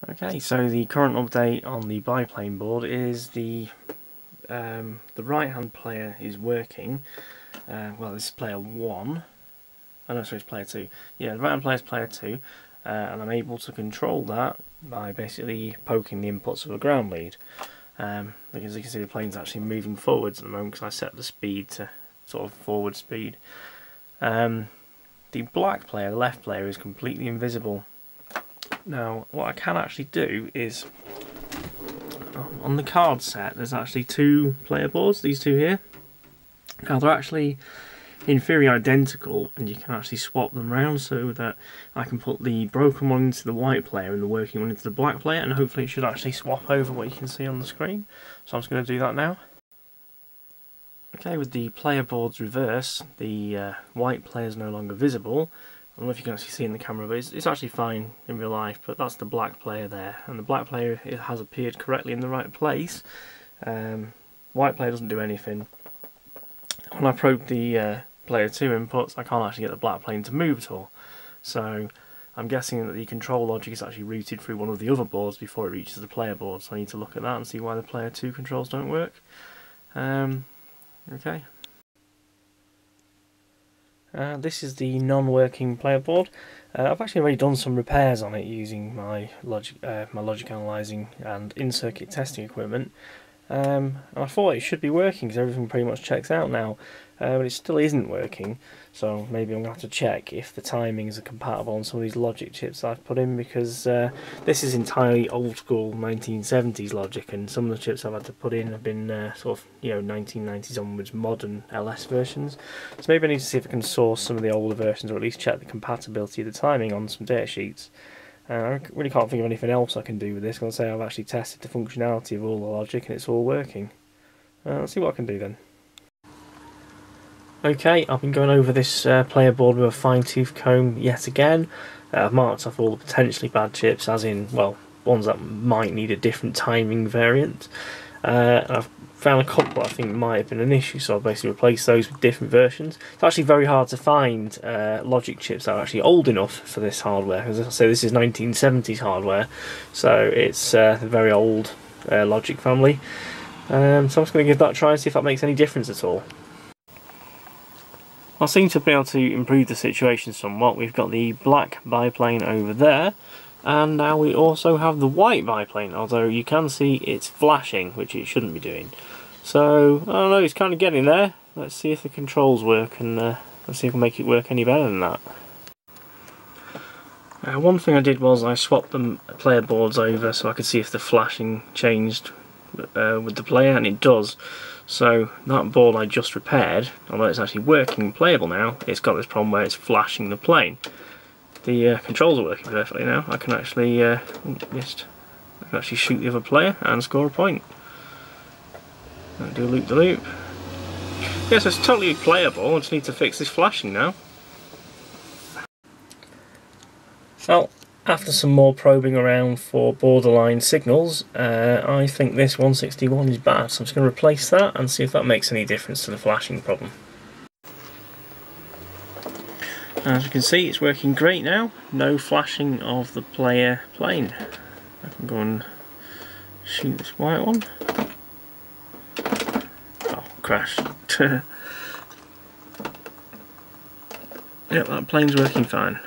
Okay, so the current update on the biplane board is the right hand player is working. Well, this is player 1. Oh no, sorry, it's player 2. Yeah, the right hand player is player 2, and I'm able to control that by basically poking the inputs of a ground lead. Because you can see the plane's actually moving forwards at the moment because I set the speed to sort of forward speed. The black player, the left player, is completely invisible. Now, what I can actually do is, on the card set, there's actually 2 player boards, these 2 here. Now, they're actually in theory identical, and you can actually swap them around so that I can put the broken one into the white player and the working one into the black player, and hopefully it should actually swap over what you can see on the screen. So I'm just going to do that now. Okay, with the player boards reverse, the white player is no longer visible. I don't know if you can actually see in the camera, but it's actually fine in real life, but that's the black player there, and the black player, it has appeared correctly in the right place. White player doesn't do anything. When I probe the player 2 inputs, I can't actually get the black plane to move at all. So I'm guessing that the control logic is actually routed through one of the other boards before it reaches the player board, so I need to look at that and see why the player 2 controls don't work. Okay. This is the non-working player board. I've actually already done some repairs on it using my logic analyzing and in-circuit testing equipment. And I thought it should be working because everything pretty much checks out now, but it still isn't working, so maybe I'm going to have to check if the timings are compatible on some of these logic chips I've put in, because this is entirely old school 1970s logic, and some of the chips I've had to put in have been sort of 1990s onwards modern LS versions, so maybe I need to see if I can source some of the older versions, or at least check the compatibility of the timing on some data sheets. I really can't think of anything else I can do with this. I'll say I've actually tested the functionality of all the logic and it's all working. Let's see what I can do then. Okay, I've been going over this player board with a fine-tooth comb yet again. I've marked off all the potentially bad chips, as in, well, ones that might need a different timing variant. And I've found a couple I think might have been an issue, so I've basically replaced those with different versions. It's actually very hard to find logic chips that are actually old enough for this hardware. As I say, this is 1970s hardware, so it's a very old logic family. So I'm just going to give that a try and see if that makes any difference at all. I seem to be able to improve the situation somewhat. We've got the black biplane over there, and now we also have the white biplane, although you can see it's flashing, which it shouldn't be doing. So, I don't know, it's kind of getting there. Let's see if the controls work, and let's see if I can make it work any better than that. One thing I did was I swapped the player boards over so I could see if the flashing changed with the player, and it does. So that board I just repaired, although it's actually working and playable now, it's got this problem where it's flashing the plane. The controls are working perfectly now. I can actually shoot the other player and score a point. I'll do a loop-de-loop. Yeah, so it's totally playable. I just need to fix this flashing now. So, after some more probing around for borderline signals, I think this 161 is bad, so I'm just going to replace that and see if that makes any difference to the flashing problem. As you can see, it's working great now. No flashing of the player plane. I can go and shoot this white one. Oh, crashed. Yep, that plane's working fine.